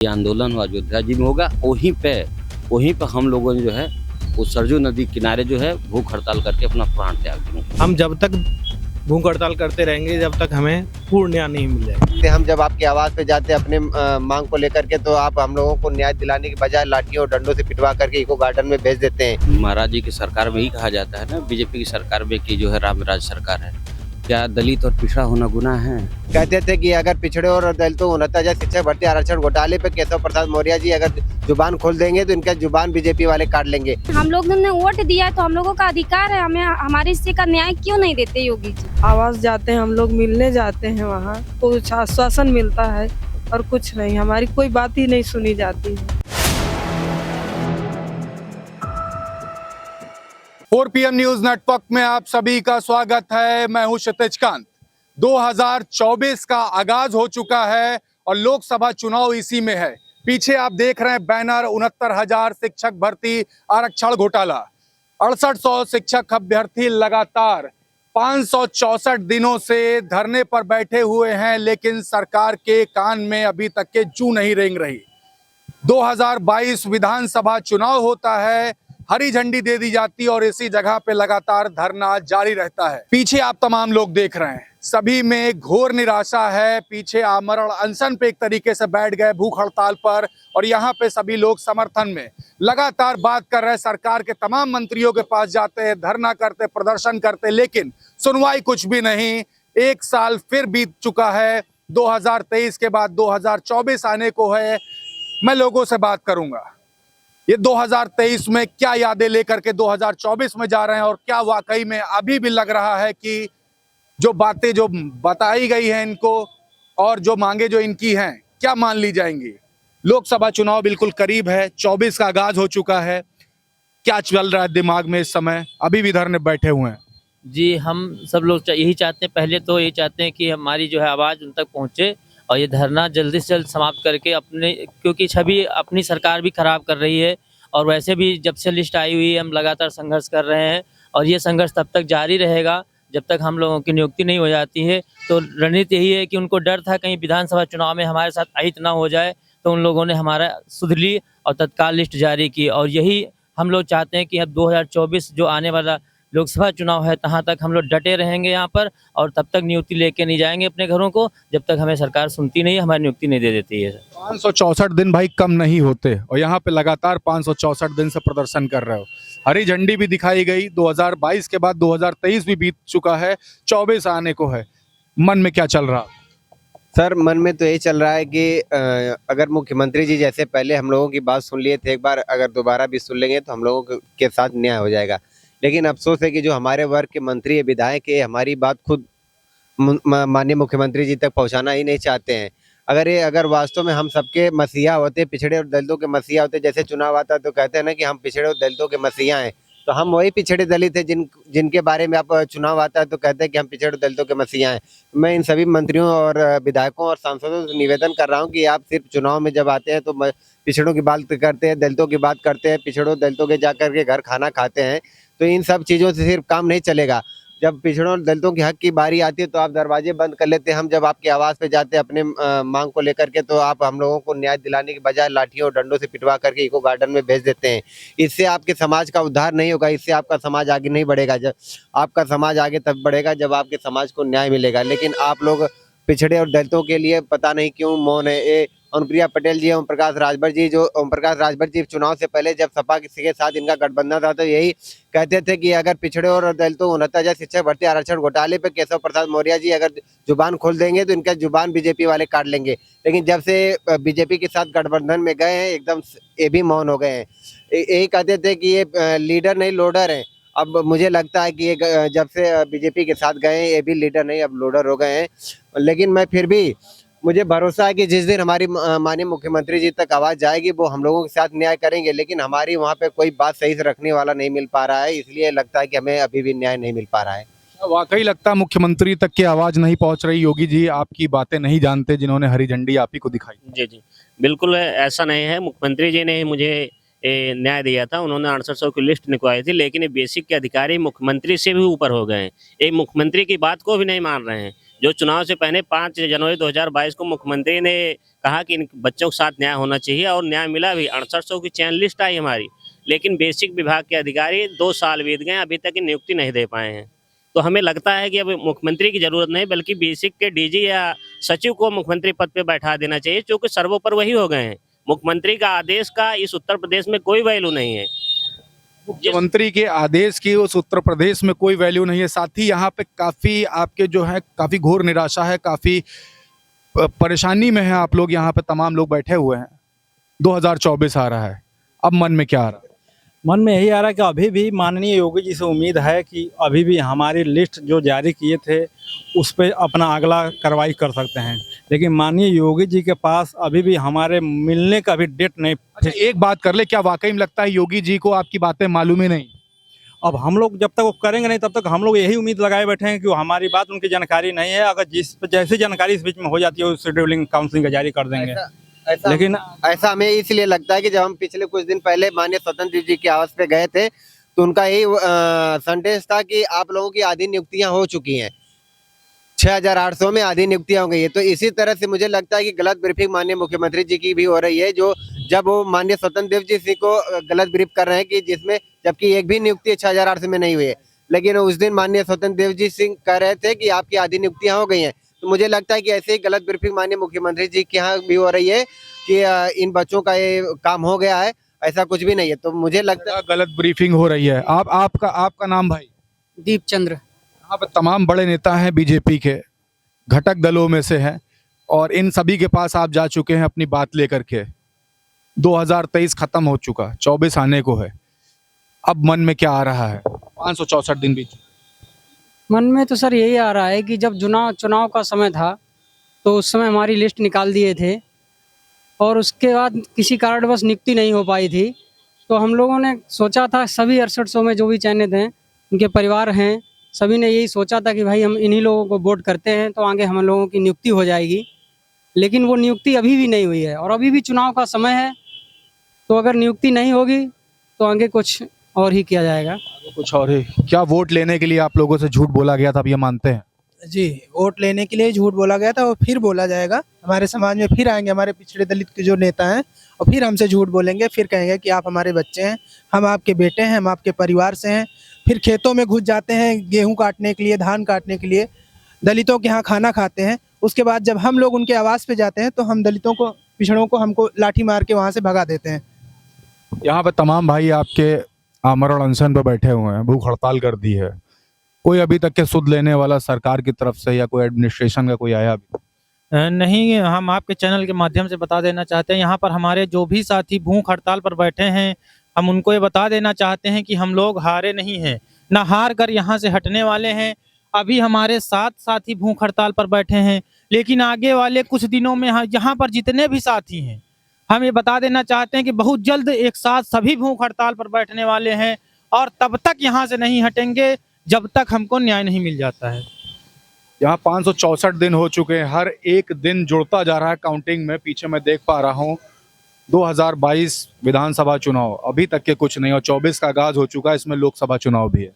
ये आंदोलन अयोध्या जी में होगा, वहीं पे हम लोगों ने जो है वो सरजू नदी किनारे जो है भूख हड़ताल करके अपना प्राण त्याग देंगे। हम जब तक भूख हड़ताल करते रहेंगे जब तक हमें पूर्ण न्याय नहीं मिल जाएगा। हम जब आपकी आवाज पे जाते हैं अपने मांग को लेकर के, तो आप हम लोगों को न्याय दिलाने के बजाय लाठियों और डंडों से पिटवा करके इको गार्डन में भेज देते हैं। महाराज जी की सरकार में ही कहा जाता है ना, बीजेपी की सरकार में कि जो है रामराज सरकार है। क्या दलित और पिछड़ा होना गुनाह है? कहते थे कि अगर पिछड़े और दलितों 69,000 शिक्षक भर्ती आरक्षण घोटाले पे केशव प्रसाद मौर्य जी अगर जुबान खोल देंगे तो इनका जुबान बीजेपी वाले काट लेंगे। हम लोग ने वोट दिया है तो हम लोगों का अधिकार है, हमें हमारे हिस्से का न्याय क्यों नहीं देते योगी जी? आवास जाते हैं, हम लोग मिलने जाते हैं, वहाँ कुछ आश्वासन मिलता है और कुछ नहीं, हमारी कोई बात ही नहीं सुनी जाती है। 4 PM न्यूज नेटवर्क में आप सभी का स्वागत है। मैं हूं क्षितिज कांत। 2024 का आगाज हो चुका है और लोकसभा चुनाव इसी में है। पीछे आप देख रहे हैं बैनर 69,000 शिक्षक भर्ती आरक्षण घोटाला। 6800 शिक्षक अभ्यर्थी लगातार 564 दिनों से धरने पर बैठे हुए हैं, लेकिन सरकार के कान में अभी तक के जू नहीं रेंग रही। 2022 विधानसभा चुनाव होता है, हरी झंडी दे दी जाती और इसी जगह पे लगातार धरना जारी रहता है। पीछे आप तमाम लोग देख रहे हैं, सभी में घोर निराशा है। पीछे आमरण अनशन पे एक तरीके से बैठ गए भूख हड़ताल पर, और यहाँ पे सभी लोग समर्थन में लगातार बात कर रहे हैं। सरकार के तमाम मंत्रियों के पास जाते हैं, धरना करते, प्रदर्शन करते, लेकिन सुनवाई कुछ भी नहीं। एक साल फिर बीत चुका है, 2023 के बाद 2024 आने को है। मैं लोगों से बात करूंगा, ये 2023 में क्या यादें लेकर के 2024 में जा रहे हैं और क्या वाकई में अभी भी लग रहा है कि जो बातें जो बताई गई हैं इनको और जो मांगे जो इनकी हैं क्या मान ली जाएंगी। लोकसभा चुनाव बिल्कुल करीब है, 24 का आगाज हो चुका है। क्या चल रहा है दिमाग में इस समय? अभी भी धरने बैठे हुए हैं। जी, हम सब लोग यही चाहते हैं, पहले तो यही चाहते हैं कि हमारी जो है आवाज़ उन तक पहुँचे और ये धरना जल्दी से जल्द समाप्त करके अपने, क्योंकि छवि अपनी सरकार भी खराब कर रही है और वैसे भी जब से लिस्ट आई हुई है हम लगातार संघर्ष कर रहे हैं और ये संघर्ष तब तक जारी रहेगा जब तक हम लोगों की नियुक्ति नहीं हो जाती है। तो रणनीति यही है कि उनको डर था कहीं विधानसभा चुनाव में हमारे साथ अहित ना हो जाए, तो उन लोगों ने हमारा सुध ली और तत्काल लिस्ट जारी की। और यही हम लोग चाहते हैं कि अब 2024 जो आने वाला लोकसभा चुनाव है तहाँ तक हम लोग डटे रहेंगे यहाँ पर और तब तक नियुक्ति लेके नहीं जाएंगे अपने घरों को जब तक हमें सरकार सुनती नहीं है, हमारी नियुक्ति नहीं दे देती है। 564 दिन भाई कम नहीं होते और यहाँ पे लगातार 564 दिन से प्रदर्शन कर रहे हो। हरी झंडी भी दिखाई गई। 2022 के बाद 2023 भी बीत चुका है, 24 आने को है। मन में क्या चल रहा? सर, मन में तो यही चल रहा है कि अगर मुख्यमंत्री जी जैसे पहले हम लोगों की बात सुन लिए थे, एक बार अगर दोबारा भी सुन लेंगे तो हम लोगों के साथ न्याय हो जाएगा। लेकिन अफसोस है कि जो हमारे वर्ग के मंत्री है, विधायक है, हमारी बात खुद माननीय मुख्यमंत्री जी तक पहुंचाना ही नहीं चाहते हैं। अगर वास्तव में हम सबके मसीहा होते, पिछड़े और दलितों के मसीहा होते, जैसे चुनाव आता तो कहते हैं ना कि हम पिछड़े और दलितों के मसीहा हैं, तो हम वही पिछड़े दलित हैं जिनके बारे में आप चुनाव आता है तो कहते हैं कि हम पिछड़े दलितों के मसीहा हैं। मैं इन सभी मंत्रियों और विधायकों और सांसदों से निवेदन कर रहा हूँ कि आप सिर्फ चुनाव में जब आते हैं तो पिछड़ों की बात करते हैं, दलितों की बात करते हैं, पिछड़ों दलितों के जा करके घर खाना खाते हैं, तो इन सब चीज़ों से सिर्फ काम नहीं चलेगा। जब पिछड़ों और दलितों के हक की बारी आती है तो आप दरवाजे बंद कर लेते हैं। हम जब आपकी आवाज़ पे जाते हैं अपने मांग को लेकर के, तो आप हम लोगों को न्याय दिलाने के बजाय लाठियों और डंडों से पिटवा करके इको गार्डन में भेज देते हैं। इससे आपके समाज का उद्धार नहीं होगा, इससे आपका समाज आगे नहीं बढ़ेगा। जब आपका समाज आगे तब बढ़ेगा जब आपके समाज को न्याय मिलेगा। लेकिन आप लोग पिछड़े और दलितों के लिए पता नहीं क्यों मौन है। ये अनुप्रिया पटेल जी, ओम प्रकाश राजभर जी चुनाव से पहले जब सपा के साथ इनका गठबंधन था तो यही कहते थे कि अगर पिछड़े और दलितों 69,000 शिक्षक भर्ती आरक्षण घोटाले पे केशव प्रसाद मौर्य जी अगर जुबान खोल देंगे तो इनका जुबान बीजेपी वाले काट लेंगे। लेकिन जब से बीजेपी के साथ गठबंधन में गए हैं, एकदम ये भी मौन हो गए हैं। यही कहते थे कि ये लीडर नहीं लोडर है। अब मुझे लगता है कि ये जब से बीजेपी के साथ गए हैं ये भी लीडर नहीं, अब लोडर हो गए हैं। लेकिन मैं फिर भी, मुझे भरोसा है कि जिस दिन हमारी माननीय मुख्यमंत्री जी तक आवाज़ जाएगी वो हम लोगों के साथ न्याय करेंगे। लेकिन हमारी वहाँ पे कोई बात सही से रखने वाला नहीं मिल पा रहा है, इसलिए लगता है कि हमें अभी भी न्याय नहीं मिल पा रहा है। वाकई लगता है मुख्यमंत्री तक की आवाज नहीं पहुंच रही। योगी जी आपकी बातें नहीं जानते, जिन्होंने हरी झंडी आप ही को दिखाई। जी, बिल्कुल ऐसा नहीं है। मुख्यमंत्री जी ने मुझे न्याय दिया था, उन्होंने 6800 की लिस्ट निकलवाई थी, लेकिन ये बेसिक के अधिकारी मुख्यमंत्री से भी ऊपर हो गए हैं। एक मुख्यमंत्री की बात को भी नहीं मान रहे हैं। जो चुनाव से पहले 5 जनवरी 2022 को मुख्यमंत्री ने कहा कि इन बच्चों के साथ न्याय होना चाहिए और न्याय मिला भी। 6800 की चयन लिस्ट आई हमारी, लेकिन बेसिक विभाग के अधिकारी 2 साल बीत गए, अभी तक नियुक्ति नहीं दे पाए हैं। तो हमें लगता है कि अब मुख्यमंत्री की जरूरत नहीं, बल्कि बेसिक के डीजी या सचिव को मुख्यमंत्री पद पे बैठा देना चाहिए, क्योंकि सर्वोपरि वही हो गए हैं। मुख्यमंत्री का आदेश का इस उत्तर प्रदेश में कोई वैल्यू नहीं है। मुख्यमंत्री के आदेश की उस उत्तर प्रदेश में कोई वैल्यू नहीं है। साथ ही यहाँ पे काफी आपके जो है काफी घोर निराशा है, काफी परेशानी में है आप लोग। यहाँ पे तमाम लोग बैठे हुए हैं। 2024 आ रहा है, अब मन में क्या आ रहा है? मन में यही आ रहा है कि अभी भी माननीय योगी जी से उम्मीद है कि अभी भी हमारी लिस्ट जो जारी किए थे उस पर अपना अगला कार्रवाई कर सकते हैं, लेकिन माननीय योगी जी के पास अभी भी हमारे मिलने का भी डेट नहीं। अच्छा, एक बात कर ले, क्या वाकई में लगता है योगी जी को आपकी बातें मालूम ही नहीं? अब हम लोग जब तक वो करेंगे नहीं तब तक हम लोग यही उम्मीद लगाए बैठे हैं कि वो हमारी बात उनकी जानकारी नहीं है। अगर जैसी जानकारी इस बीच में हो जाती है उस शेड्यूलिंग काउंसिलिंग का जारी कर देंगे। लेकिन ऐसा हमें इसलिए लगता है कि जब हम पिछले कुछ दिन पहले माननीय स्वतंत्र देव जी के आवास पे गए थे तो उनका यही संदेश था कि आप लोगों की आधी नियुक्तियां हो चुकी हैं, 6800 में आधी नियुक्तियां हो गई है। तो इसी तरह से मुझे लगता है कि गलत ब्रीफिंग माननीय मुख्यमंत्री जी की भी हो रही है, जो जब वो माननीय स्वतंत्र देव जी को गलत ब्रीफ कर रहे हैं कि जिसमें जबकि एक भी नियुक्ति 6800 में नहीं हुई है, लेकिन उस दिन माननीय स्वतंत्र देव जी सिंह कह रहे थे कि आपकी आधी नियुक्तियां हो गई हैं। तो मुझे लगता है कि ऐसे ही गलत ब्रीफिंग माननीय मुख्यमंत्री जी के यहाँ भी हो रही है कि इन बच्चों का ये काम हो गया है, ऐसा कुछ भी नहीं है। तो मुझे लगता है गलत ब्रीफिंग हो रही है। आपका नाम भाई? दीप चंद्र। यहाँ पे तमाम बड़े नेता हैं बीजेपी के, घटक दलों में से हैं, और इन सभी के पास आप जा चुके हैं अपनी बात लेकर के। 2023 खत्म हो चुका, 24 आने को है। अब मन में क्या आ रहा है? 564 दिन बीत। मन में तो सर यही आ रहा है कि जब चुनाव का समय था तो उस समय हमारी लिस्ट निकाल दिए थे और उसके बाद किसी कारणवश नियुक्ति नहीं हो पाई थी। तो हम लोगों ने सोचा था, सभी 6800 में जो भी चयनित हैं उनके परिवार हैं, सभी ने यही सोचा था कि भाई हम इन्हीं लोगों को वोट करते हैं तो आगे हम लोगों की नियुक्ति हो जाएगी। लेकिन वो नियुक्ति अभी भी नहीं हुई है और अभी भी चुनाव का समय है। तो अगर नियुक्ति नहीं होगी तो आगे कुछ और ही किया जाएगा। कुछ और ही क्या? वोट लेने के लिए आप लोगों से झूठ बोला गया था, अब ये मानते हैं? जी, वोट लेने के लिए झूठ बोला गया था और फिर बोला जाएगा। हमारे समाज में फिर आएंगे हमारे पिछड़े दलित के जो नेता हैं और फिर हमसे झूठ बोलेंगे, फिर कहेंगे कि आप हमारे बच्चे हैं, हम आपके बेटे हैं, हम आपके परिवार से हैं। फिर खेतों में घुस जाते हैं गेहूं काटने के लिए, धान काटने के लिए, दलितों के यहाँ खाना खाते हैं। उसके बाद जब हम लोग उनके आवास पे जाते हैं तो हम दलितों को, पिछड़ों को हमको लाठी मार के वहाँ से भगा देते हैं। यहाँ पे तमाम भाई आपके आमरण अनशन पे बैठे हुए हैं, भूख हड़ताल कर दी है। कोई अभी तक के सुध लेने वाला सरकार की तरफ से या कोई एडमिनिस्ट्रेशन का कोई आया अभी? नहीं, हम आपके चैनल के माध्यम से बता देना चाहते हैं, यहाँ पर हमारे जो भी साथी भूख हड़ताल पर बैठे हैं, हम उनको ये बता देना चाहते हैं कि हम लोग हारे नहीं हैं, ना हार कर यहाँ से हटने वाले हैं। अभी हमारे 7 साथी भूख हड़ताल पर बैठे हैं, लेकिन आगे वाले कुछ दिनों में यहाँ पर जितने भी साथी हैं, हम ये बता देना चाहते हैं कि बहुत जल्द एक साथ सभी भूख हड़ताल पर बैठने वाले हैं और तब तक यहाँ से नहीं हटेंगे जब तक हमको न्याय नहीं मिल जाता है। यहाँ 564 दिन हो चुके हैं, हर एक दिन जुड़ता जा रहा है काउंटिंग में। पीछे मैं देख पा रहा हूँ 2022 विधानसभा चुनाव, अभी तक के कुछ नहीं, और 24 का आगाज हो चुका है, इसमें लोकसभा चुनाव भी है।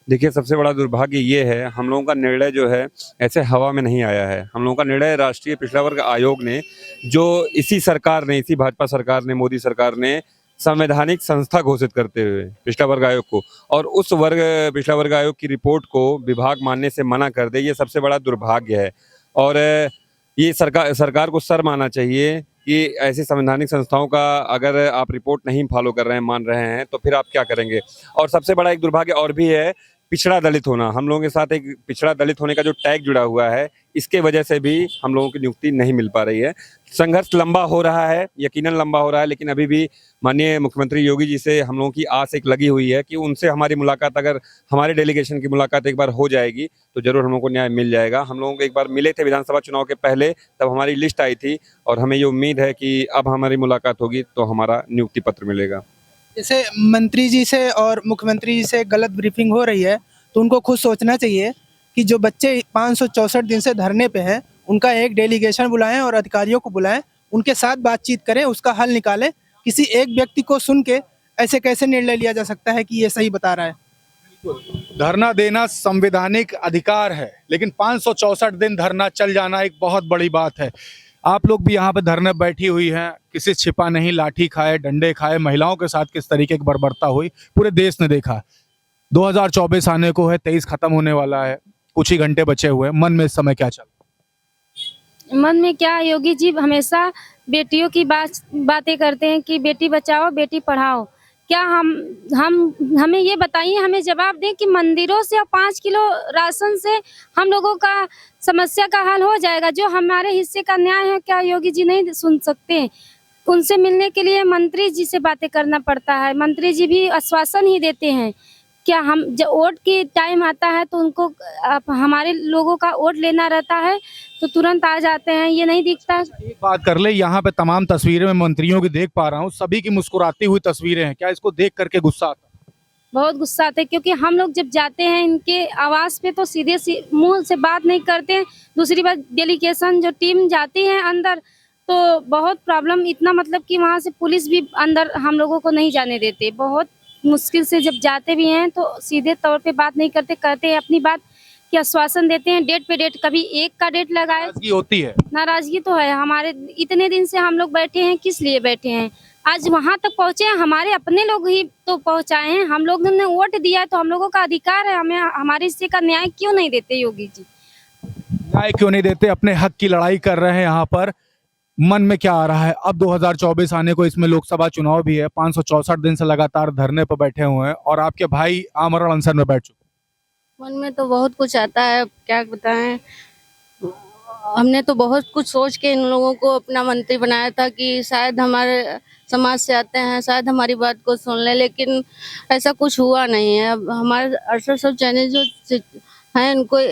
देखिए, सबसे बड़ा दुर्भाग्य ये है, हम लोगों का निर्णय जो है ऐसे हवा में नहीं आया है। हम लोगों का निर्णय राष्ट्रीय पिछड़ा वर्ग आयोग ने, जो इसी सरकार ने, इसी भाजपा सरकार ने, मोदी सरकार ने संवैधानिक संस्था घोषित करते हुए पिछड़ा वर्ग आयोग को, और उस पिछड़ा वर्ग आयोग की रिपोर्ट को विभाग मानने से मना कर दे, ये सबसे बड़ा दुर्भाग्य है। और ये सरकार को शर्म आना चाहिए कि ऐसी संवैधानिक संस्थाओं का अगर आप रिपोर्ट नहीं फॉलो कर रहे हैं, मान रहे हैं, तो फिर आप क्या करेंगे। और सबसे बड़ा एक दुर्भाग्य और भी है, पिछड़ा दलित होना। हम लोगों के साथ एक पिछड़ा दलित होने का जो टैग जुड़ा हुआ है, इसके वजह से भी हम लोगों की नियुक्ति नहीं मिल पा रही है। संघर्ष लंबा हो रहा है, यकीनन लंबा हो रहा है, लेकिन अभी भी माननीय मुख्यमंत्री योगी जी से हम लोगों की आस एक लगी हुई है कि उनसे हमारी मुलाकात, अगर हमारे डेलीगेशन की मुलाकात एक बार हो जाएगी तो जरूर हम लोगों को न्याय मिल जाएगा। हम लोगों को एक बार मिले थे विधानसभा चुनाव के पहले, तब हमारी लिस्ट आई थी और हमें ये उम्मीद है कि अब हमारी मुलाकात होगी तो हमारा नियुक्ति पत्र मिलेगा। जैसे मंत्री जी से और मुख्यमंत्री जी से गलत ब्रीफिंग हो रही है तो उनको खुद सोचना चाहिए कि जो बच्चे 564 दिन से धरने पे हैं उनका एक डेलीगेशन बुलाएं और अधिकारियों को बुलाएं, उनके साथ बातचीत करें, उसका हल निकालें। किसी एक व्यक्ति को सुन के ऐसे कैसे निर्णय लिया जा सकता है कि ये सही बता रहा है? धरना देना संवैधानिक अधिकार है, लेकिन 564 दिन धरना चल जाना एक बहुत बड़ी बात है। आप लोग भी यहाँ पे धरने बैठी हुई हैं, किसी छिपा नहीं, लाठी खाए, डंडे खाए, महिलाओं के साथ किस तरीके की बर्बरता हुई पूरे देश ने देखा। 2024 आने को है, 23 खत्म होने वाला है, कुछ ही घंटे बचे हुए हैं। मन में इस समय क्या चल रहा है? मन में क्या, योगी जी हमेशा बेटियों की बातें करते हैं कि बेटी बचाओ बेटी पढ़ाओ। क्या हमें ये बताइए, हमें जवाब दें कि मंदिरों से और 5 किलो राशन से हम लोगों का समस्या का हल हो जाएगा? जो हमारे हिस्से का न्याय है, क्या योगी जी नहीं सुन सकते? उनसे मिलने के लिए मंत्री जी से बातें करना पड़ता है, मंत्री जी भी आश्वासन ही देते हैं। क्या हम जब वोट की टाइम आता है तो उनको हमारे लोगों का वोट लेना रहता है तो तुरंत आ जाते हैं, ये नहीं दिखता। एक बात कर ले, यहाँ पे तमाम तस्वीरें मैं मंत्रियों की देख पा रहा हूँ, सभी की मुस्कुराती हुई तस्वीरें हैं। क्या इसको देख करके गुस्सा आता है? बहुत गुस्सा आते हैं, क्योंकि हम लोग जब जाते हैं इनके आवास पे तो सीधे मुंह से बात नहीं करते हैं। दूसरी बात, डेलीगेशन जो टीम जाती है अंदर तो बहुत प्रॉब्लम, इतना मतलब कि वहाँ से पुलिस भी अंदर हम लोगों को नहीं जाने देते। बहुत मुश्किल से जब जाते भी हैं तो सीधे तौर पे बात नहीं करते, कहते हैं अपनी बात कि आश्वासन देते हैं डेट पे डेट, कभी एक का डेट लगाए। नाराजगी होती है? नाराजगी तो है, हमारे इतने दिन से हम लोग बैठे हैं, किस लिए बैठे हैं? आज वहां तक पहुंचे हैं, हमारे अपने लोग ही तो पहुंचाए हैं। हम लोग ने वोट दिया है तो हम लोगों का अधिकार है, हमें हमारे हिस्से का न्याय क्यों नहीं देते योगी जी? न्याय क्यों नहीं देते? अपने हक की लड़ाई कर रहे हैं यहाँ पर। मन में क्या आ रहा है? अब 2024 आने को, इसमें लोकसभा चुनाव भी है। 564 दिन से लगातार धरने पर बैठे हुए हैं और आपके भाई आमरण अनशन में बैठ चुके। मन में तो बहुत कुछ आता है, क्या बताएं। हमने तो बहुत कुछ सोच के इन लोगों को अपना मंत्री बनाया था कि शायद हमारे समाज से आते हैं, शायद हमारी बात को सुन ले, लेकिन ऐसा कुछ हुआ नहीं है। अब हमारे अरसर सब चैनल जो हैं उनको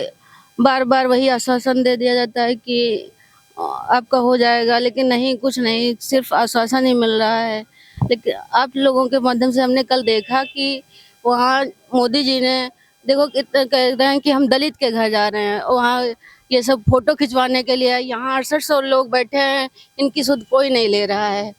बार बार वही आश्वासन दे दिया जाता है कि आपका हो जाएगा, लेकिन नहीं, कुछ नहीं, सिर्फ आश्वासन ही मिल रहा है। लेकिन आप लोगों के माध्यम से हमने कल देखा कि वहाँ मोदी जी ने देखो कितना कह रहे हैं कि हम दलित के घर जा रहे हैं, वहाँ ये सब फोटो खिंचवाने के लिए। यहाँ 6800 लोग बैठे हैं, इनकी सुध कोई नहीं ले रहा है।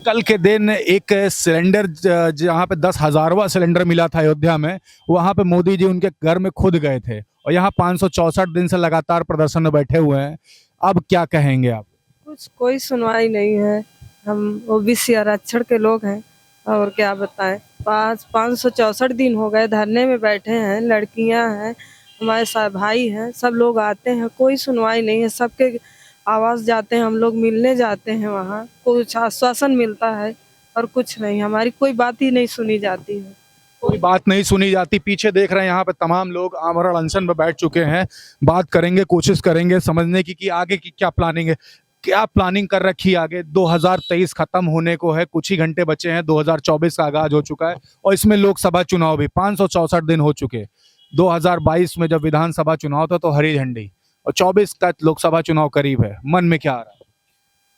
कल के दिन एक सिलेंडर, जहाँ पे 10,000वां सिलेंडर मिला था अयोध्या में, वहाँ पे मोदी जी उनके घर में खुद गए थे और यहाँ 564 दिन से लगातार प्रदर्शन में बैठे हुए हैं। अब क्या कहेंगे आप? कुछ कोई सुनवाई नहीं है। हम ओबीसी आरक्षण के लोग हैं और क्या बताएं। 564 दिन हो गए धरने में बैठे हैं, लड़कियां हैं, हमारे साथ भाई हैं, सब लोग आते हैं, कोई सुनवाई नहीं है। सबके आवास जाते हैं, हम लोग मिलने जाते हैं, वहाँ कुछ आश्वासन मिलता है और कुछ नहीं, हमारी कोई बात ही नहीं सुनी जाती है। कोई बात नहीं सुनी जाती। पीछे देख रहे हैं यहाँ पे तमाम लोग आमरण अनशन में बैठ चुके हैं। बात करेंगे, कोशिश करेंगे समझने की कि आगे की क्या प्लानिंग है, क्या प्लानिंग कर रखी है आगे। 2023 खत्म होने को है, कुछ ही घंटे बचे हैं। 2024 का आगाज हो चुका है और इसमें लोकसभा चुनाव भी 564 दिन हो चुके। 2022 में जब विधानसभा चुनाव था तो हरी झंडी, और 24 का लोकसभा चुनाव करीब है। मन में क्या आ रहा है?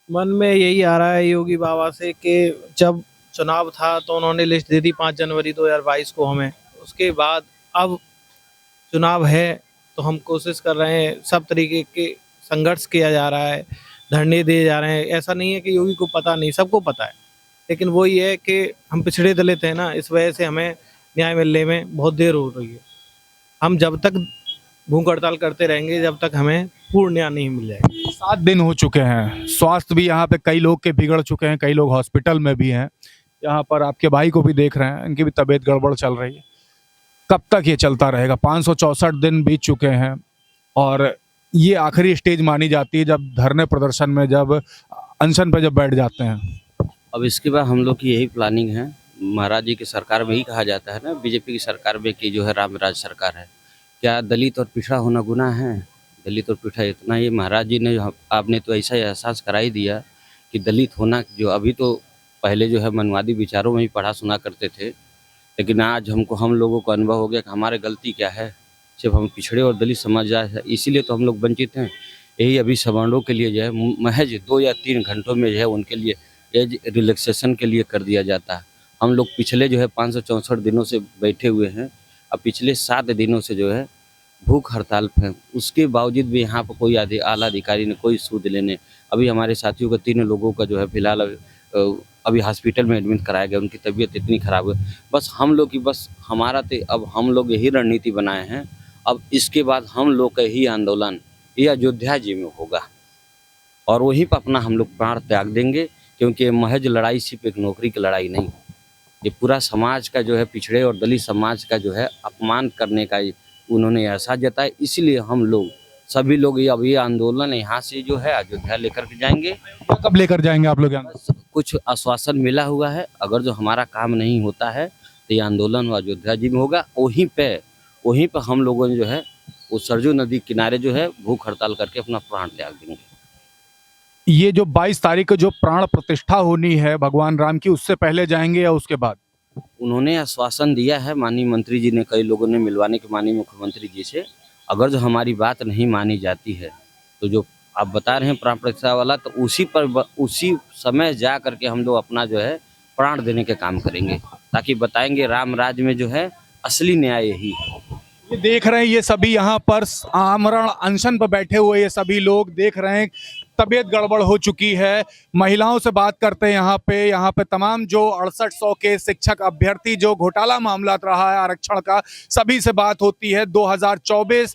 मन में यही आ रहा है योगी बाबा से कि जब चुनाव था तो उन्होंने लिस्ट दे दी 5 जनवरी 2022 को हमें। उसके बाद अब चुनाव है तो हम कोशिश कर रहे हैं, सब तरीके के संघर्ष किया जा रहा है, धरने दिए जा रहे हैं। ऐसा नहीं है कि योगी को पता नहीं, सबको पता है, लेकिन वो ये है कि हम पिछड़े दलित हैं ना, इस वजह से हमें न्याय मिलने में बहुत देर हो रही है। हम जब तक भूख हड़ताल करते रहेंगे जब तक हमें पूर्ण न्याय नहीं मिल जाएगा। 7 दिन हो चुके हैं, स्वास्थ्य भी यहाँ पे कई लोग के बिगड़ चुके हैं, कई लोग हॉस्पिटल में भी हैं। यहाँ पर आपके भाई को भी देख रहे हैं, इनकी भी तबीयत गड़बड़ चल रही है। कब तक ये चलता रहेगा? 564 दिन बीत चुके हैं और ये आखिरी स्टेज मानी जाती है जब धरने प्रदर्शन में, जब अनशन पर जब बैठ जाते हैं। अब इसके बाद हम लोग की यही प्लानिंग है। महाराज जी की सरकार में ही कहा जाता है ना, बीजेपी की सरकार में कि जो है रामराज सरकार है। क्या दलित और पिछड़ा होना गुनाह है? दलित और पिछड़ा इतना ही महाराज जी ने, आपने तो ऐसा एहसास करा ही दिया कि दलित होना, जो अभी तो पहले जो है मनवादी विचारों में ही पढ़ा सुना करते थे, लेकिन आज हम लोगों को अनुभव हो गया कि हमारे गलती क्या है। सिर्फ हम पिछड़े और दलित समाज है, इसीलिए तो हम लोग वंचित हैं। यही अभी सवर्णों के लिए जो है महज 2 या 3 घंटों में जो है उनके लिए एज रिलैक्सेशन के लिए कर दिया जाता है। हम लोग पिछले जो है 564 दिनों से बैठे हुए हैं। अब पिछले 7 दिनों से जो है भूख हड़ताल पे, उसके बावजूद भी यहाँ पर कोई आला अधिकारी ने कोई सूद लेने। अभी हमारे साथियों का 3 लोगों का जो है फिलहाल अभी हॉस्पिटल में एडमिट कराया गया, उनकी तबीयत इतनी खराब है। बस हम लोग की बस हमारा तो अब हम लोग यही रणनीति बनाए हैं, अब इसके बाद हम लोग का ही आंदोलन ये अयोध्या जी में होगा और वहीं पर अपना हम लोग प्राण त्याग देंगे, क्योंकि ये महज लड़ाई सिर्फ एक नौकरी की लड़ाई नहीं, ये पूरा समाज का जो है, पिछड़े और दलित समाज का जो है अपमान करने का उन्होंने एहसास जताया। इसलिए हम लोग सभी लोग ये अभी आंदोलन यहाँ से जो है अयोध्या लेकर के जाएंगे। कब लेकर जाएंगे आप लोग यहाँ? कुछ आश्वासन मिला हुआ है, अगर जो हमारा काम नहीं होता है तो ये आंदोलन अयोध्या जी में होगा। वहीं पे हम लोगों ने जो है वो सरजू नदी किनारे जो है भूख हड़ताल करके अपना प्राण त्याग देंगे। ये जो 22 तारीख को जो प्राण प्रतिष्ठा होनी है भगवान राम की, उससे पहले जाएंगे या उसके बाद? उन्होंने आश्वासन दिया है माननीय मंत्री जी ने, कई लोगों ने मिलवाने के माननीय मुख्यमंत्री जी से, अगर जो हमारी बात नहीं मानी जाती है तो जो आप बता रहे हैं प्राण प्रतिष्ठा वाला, तो उसी समय जा करके हम लोग अपना जो है प्राण देने के काम करेंगे, ताकि बताएंगे राम राज्य में जो है असली न्याय यही है। ये देख रहे हैं, ये सभी यहाँ पर आमरण अनशन पर बैठे हुए ये सभी लोग देख रहे हैं, तबीयत गड़बड़ हो चुकी है। महिलाओं से बात करते हैं यहाँ पे तमाम जो 6800 के शिक्षक अभ्यर्थी जो घोटाला मामला रहा है आरक्षण का, सभी से बात होती है। 2024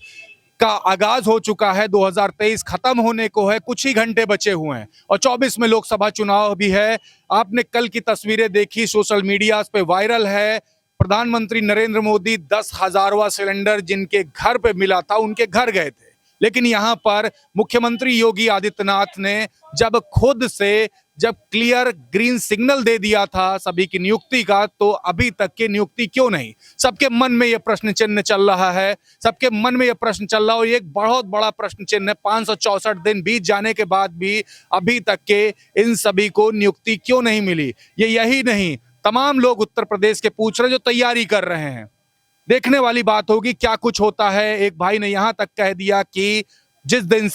का आगाज हो चुका है, 2023 खत्म होने को है, कुछ ही घंटे बचे हुए हैं और 24 में लोकसभा चुनाव भी है। आपने कल की तस्वीरें देखी, सोशल मीडिया पे वायरल है। प्रधानमंत्री नरेंद्र मोदी 10,000वां सिलेंडर जिनके घर पे मिला था उनके घर गए थे, लेकिन यहाँ पर मुख्यमंत्री योगी आदित्यनाथ ने जब क्लियर ग्रीन सिग्नल दे दिया था सभी की नियुक्ति का, तो अभी तक की नियुक्ति क्यों नहीं? सबके मन में यह प्रश्न चिन्ह चल रहा है, सबके मन में यह प्रश्न चल रहा है और ये एक बहुत बड़ा प्रश्न चिन्ह है। 564 दिन बीत जाने के बाद भी अभी तक के इन सभी को नियुक्ति क्यों नहीं मिली? यही नहीं, तमाम लोग उत्तर प्रदेश के पूछ रहे जो तैयारी कर रहे हैं। देखने वाली बात होगी क्या कुछ होता है। एक भाई ने यहाँ तक कह दिया कि जिस दिन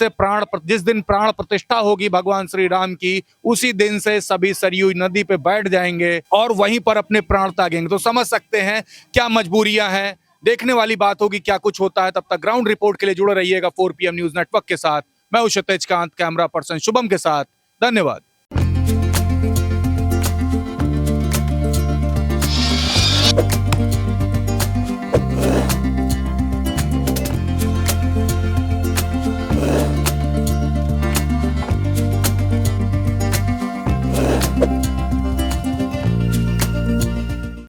प्राण प्रतिष्ठा होगी भगवान श्री राम की, उसी दिन से सभी सरयू नदी पे बैठ जाएंगे और वहीं पर अपने प्राण त्यागेंगे। तो समझ सकते हैं क्या मजबूरियां हैं। देखने वाली बात होगी क्या कुछ होता है। तब तक ग्राउंड रिपोर्ट के लिए जुड़े रहिएगा 4 PM न्यूज नेटवर्क के साथ। मैं हूं क्षितिज कांत, कैमरा पर्सन शुभम के साथ। धन्यवाद।